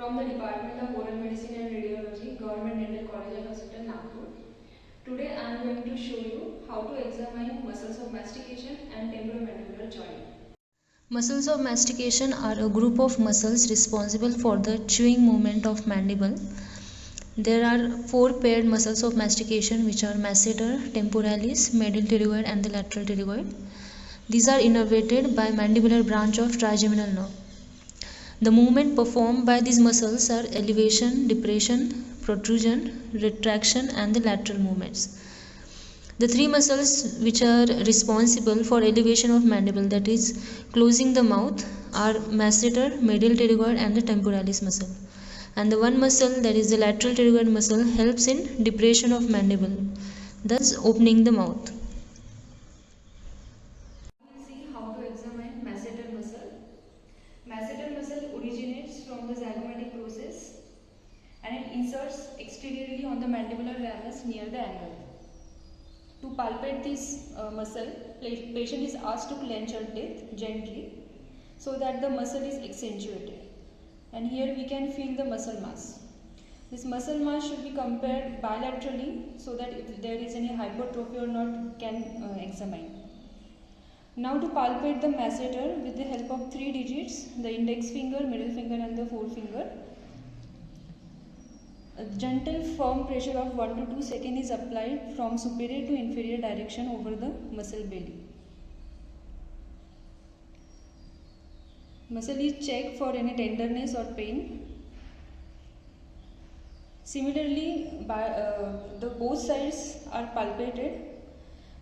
from the Department of Oral Medicine and Radiology, Government Dental College and Hospital, Nagpur. Today I am going to show you how to examine muscles of mastication and temporomandibular joint. Muscles of mastication are a group of muscles responsible for the chewing movement of mandible. There are four paired muscles of mastication, which are masseter, temporalis, medial pterygoid and the lateral pterygoid. These are innervated by mandibular branch of trigeminal nerve. The movement performed by these muscles are elevation, depression, protrusion, retraction and the lateral movements. The three muscles which are responsible for elevation of mandible, that is closing the mouth, are masseter, medial pterygoid and the temporalis muscle. And the one muscle, that is the lateral pterygoid muscle, helps in depression of mandible, thus opening the mouth. We will see how to examine masseter muscle. Masseter muscle originates from the zygomatic process and it inserts exteriorly on the mandibular ramus near the angle. To palpate this muscle, patient is asked to clench her teeth gently so that the muscle is accentuated. And here we can feel the muscle mass. This muscle mass should be compared bilaterally so that if there is any hypertrophy or not, can examine. Now to palpate the masseter with the help of three digits, the index finger, middle finger and the forefinger. A gentle firm pressure of 1 to 2 seconds is applied from superior to inferior direction over the muscle belly. Muscle is checked for any tenderness or pain. Similarly, both sides are palpated.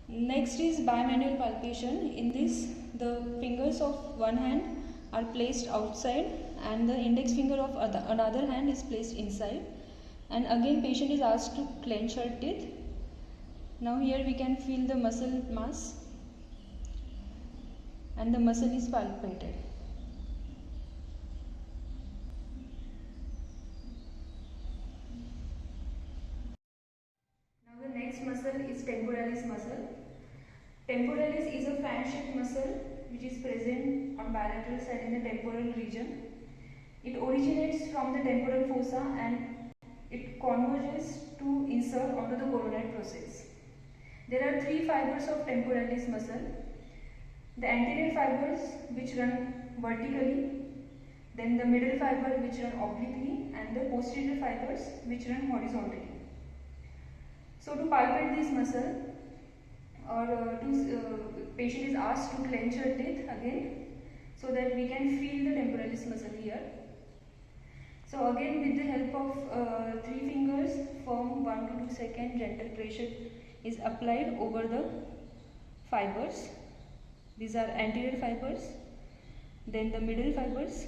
Next is bimanual palpation. In this, the fingers of one hand are placed outside and the index finger of another hand is placed inside. And again patient is asked to clench her teeth. Now here we can feel the muscle mass and the muscle is palpated. Now the next muscle is temporalis muscle. Temporalis is a fan-shaped muscle which is present on bilateral side in the temporal region. It originates from the temporal fossa and it converges to insert onto the coronoid process. There are three fibers of temporalis muscle. The anterior fibers which run vertically, then the middle fiber which run obliquely and the posterior fibers which run horizontally. So to palpate this muscle patient is asked to clench her teeth again so that we can feel the temporalis muscle here. So again with the help of three fingers, firm 1 to 2 second gentle pressure is applied over the fibers. These are anterior fibers, then the middle fibers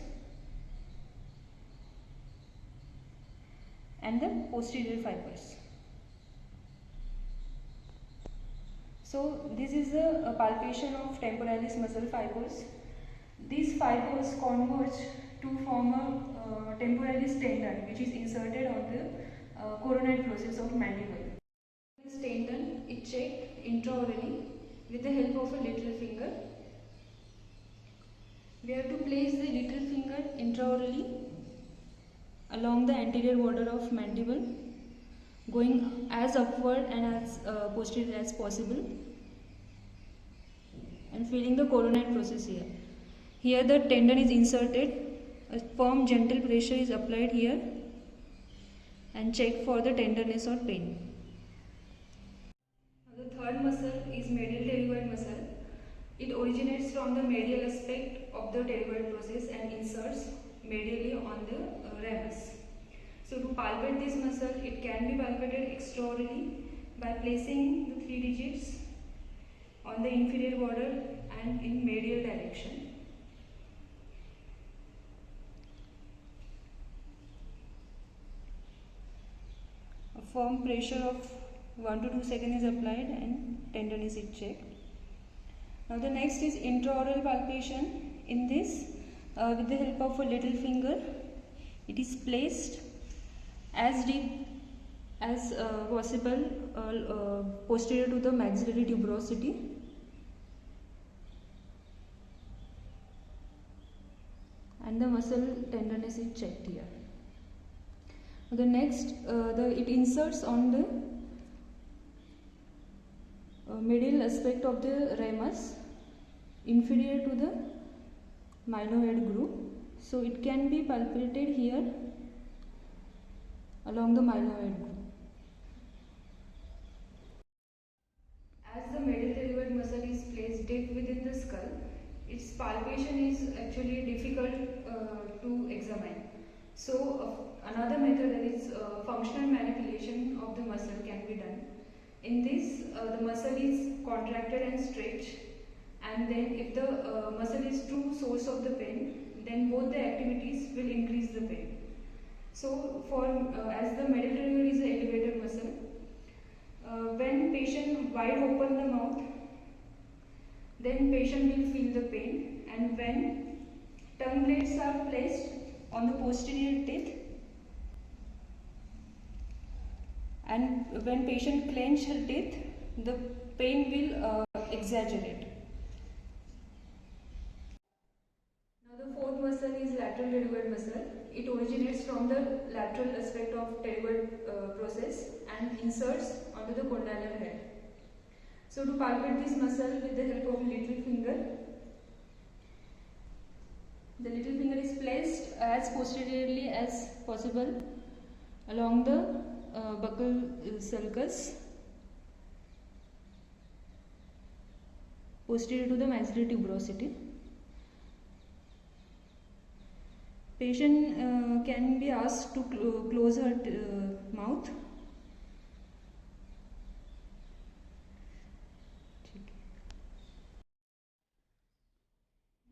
and the posterior fibers. So this is the palpation of temporalis muscle fibers. These fibers converge to form a temporalis tendon which is inserted on the coronoid process of mandible. This tendon is checked intraorally with the help of a little finger. We have to place the little finger intraorally along the anterior border of mandible, going as upward and as posterior as possible, and feeling the coronoid process here. Here the tendon is inserted, a firm gentle pressure is applied here and check for the tenderness or pain. Now, the third muscle is medial pterygoid muscle. It originates from the medial aspect of the pterygoid process and inserts medially on the ramus. So to palpate this muscle, it can be palpated extraorally by placing the three digits on the inferior border and in medial direction. A firm pressure of 1 to 2 seconds is applied and tendon is checked. Now the next is intraoral palpation. In this, with the help of a little finger, it is placed as deep as possible posterior to the maxillary tuberosity. And the muscle tenderness is checked here. The next, it inserts on the middle aspect of the ramus, inferior to the myloid groove. So it can be palpated here along the myloid groove. As the medial pterygoid muscle is placed deep within the skull, its palpation is actually difficult to examine. So another method, that is functional manipulation of the muscle, can be done. In this, the muscle is contracted and stretched, and then if the muscle is true source of the pain, then both the activities will increase the pain. So as the medial pterygoid is an elevated muscle, when patient wide open the mouth, then patient will feel the pain, and when tongue blades are placed on the posterior teeth, and when patient clench her teeth, the pain will exaggerate. Now the fourth muscle is lateral pterygoid muscle. It originates from the lateral aspect of pterygoid process and inserts onto the condylar head. So to palpate this muscle with the help of little finger, the little finger is placed as posteriorly as possible along the buccal sulcus, posterior to the maxillary tuberosity. Patient can be asked to close her mouth.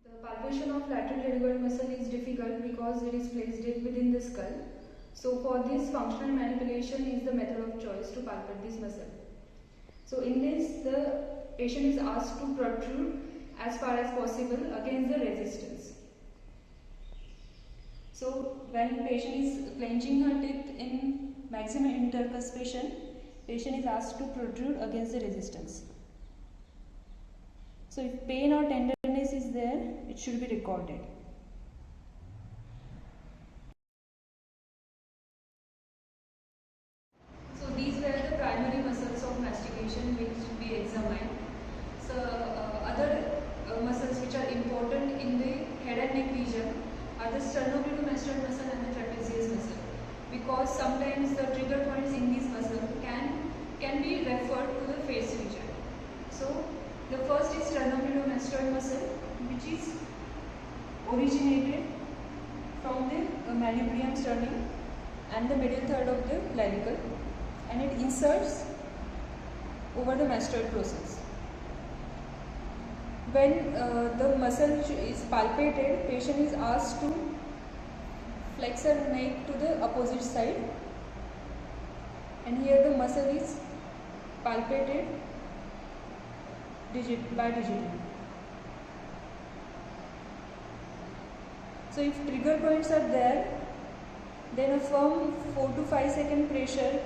The palpation of lateral pterygoid muscle is difficult because it is placed deep within the skull. So for this, functional manipulation is the method of choice to palpate this muscle. So in this, the patient is asked to protrude as far as possible against the resistance. So when patient is clenching her teeth in maximum intercuspation, patient is asked to protrude against the resistance. So if pain or tenderness is there, it should be recorded. So these were the primary muscles of mastication which we examined. So other muscles which are important in the head and neck region are the sternocleidomastoid muscle and the trapezius muscle, because sometimes the trigger points in these muscles can be referred to the face region. So the first is sternocleidomastoid muscle, which is originated from the manubrium sternum and the middle third of the clavicle, and it inserts over the mastoid process. When the muscle is palpated, patient is asked to flex her neck to the opposite side, and here the muscle is palpated digitally. So if trigger points are there, then a firm 4 to 5 second pressure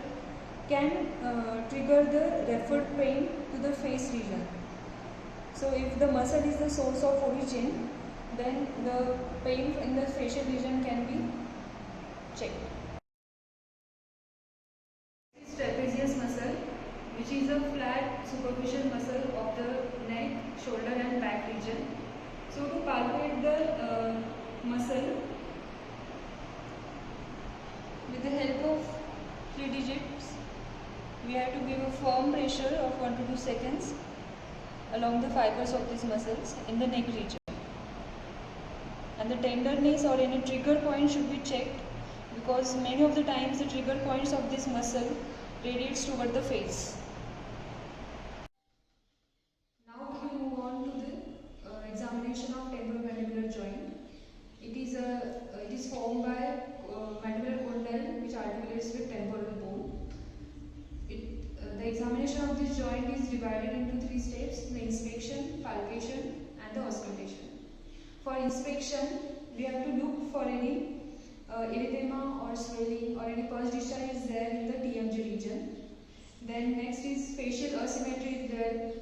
can trigger the referred pain to the face region. So if the muscle is the source of origin, then the pain in the facial region can be checked. This is trapezius muscle, which is a flat superficial muscle of the neck, shoulder and back region. So to palpate the muscle, with the help of 3 digits, we have to give a firm pressure of 1 to 2 seconds along the fibers of these muscles in the neck region. And the tenderness or any trigger point should be checked, because many of the times the trigger points of this muscle radiates toward the face. Now we will move on to the examination of temporomandibular joint. It is formed by mandibular condyle which articulates with temporal bone. The examination of this joint is divided into 3 steps: the inspection, palpation and the auscultation. For inspection, we have to look for any erythema or swelling or any pus discharge is there in the TMJ region. Then next is facial asymmetry is there,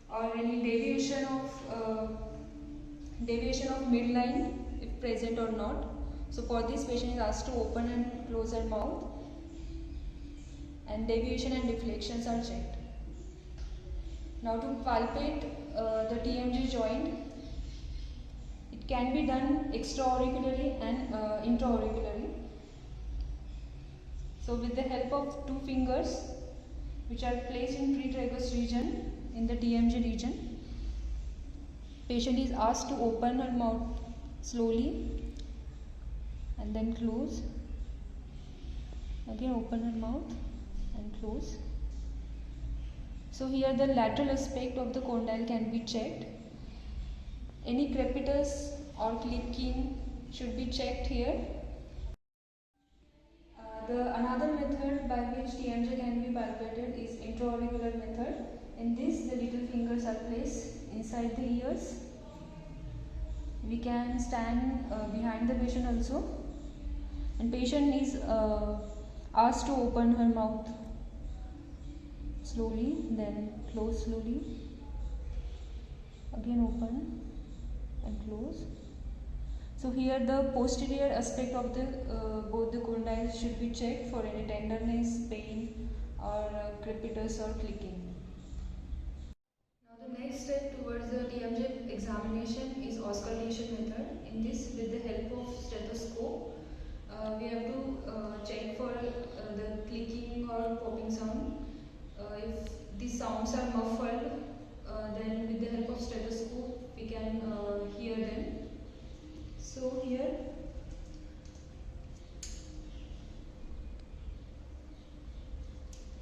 or any deviation of midline if present or not, So for this, patient is asked to open and close her mouth, and deviation and deflections are checked. Now to palpate the TMJ joint, it can be done extraauricularly and intraauricularly. So with the help of two fingers which are placed in pretragus region, in the TMJ region, patient is asked to open her mouth slowly and then close. Again open her mouth and close. So here the lateral aspect of the condyle can be checked. Any crepitus or clicking should be checked here. Another method by which TMJ can be palpated is intraauricular method. In this, the little fingers are placed inside the ears. We can stand behind the patient also, and patient is asked to open her mouth slowly, then close slowly. Again open and close. So here the posterior aspect of the both the condyles should be checked for any tenderness, pain, or crepitus or clicking. Now the next step towards the TMJ examination is auscultation method. In this, with the help of stethoscope, we have to check for the clicking or popping sound. If these sounds are muffled, then with the help of stethoscope we can hear them. So here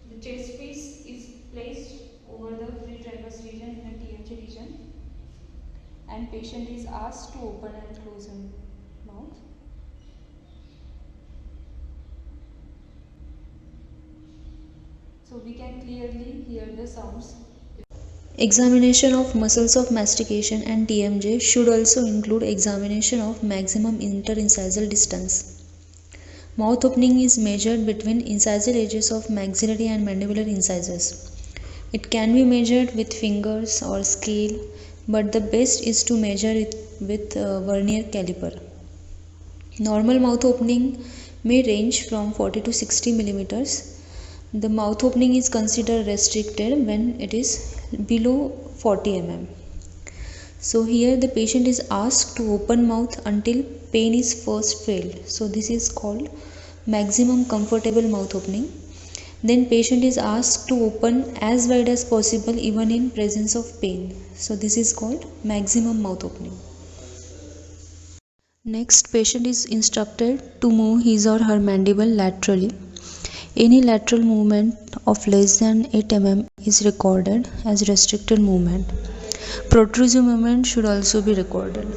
the chest piece is placed over the pretragus region in the TMJ region, and patient is asked to open and close her mouth. So we can clearly hear the sounds. Examination of muscles of mastication and TMJ should also include examination of maximum interincisal distance. Mouth opening is measured between incisal edges of maxillary and mandibular incisors. It can be measured with fingers or scale, but the best is to measure it with vernier caliper. Normal mouth opening may range from 40 to 60 millimeters. The mouth opening is considered restricted when it is below 40 mm. So here the patient is asked to open mouth until pain is first felt. So this is called maximum comfortable mouth opening. Then patient is asked to open as wide as possible even in presence of pain. So this is called maximum mouth opening. Next, patient is instructed to move his or her mandible laterally. Any lateral movement of less than 8 mm is recorded as restricted movement. Protrusive movement should also be recorded.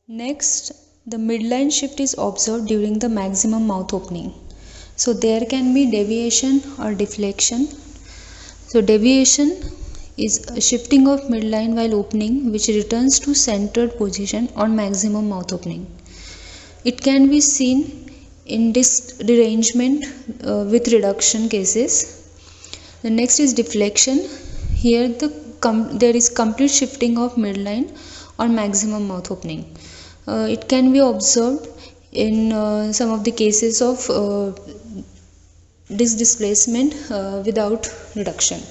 Next, the midline shift is observed during the maximum mouth opening. So there can be deviation or deflection. So deviation is a shifting of midline while opening, which returns to centered position on maximum mouth opening. It can be seen in disc derangement with reduction cases. The next is deflection. Here there is complete shifting of midline on maximum mouth opening. It can be observed in some of the cases of disc displacement without reduction.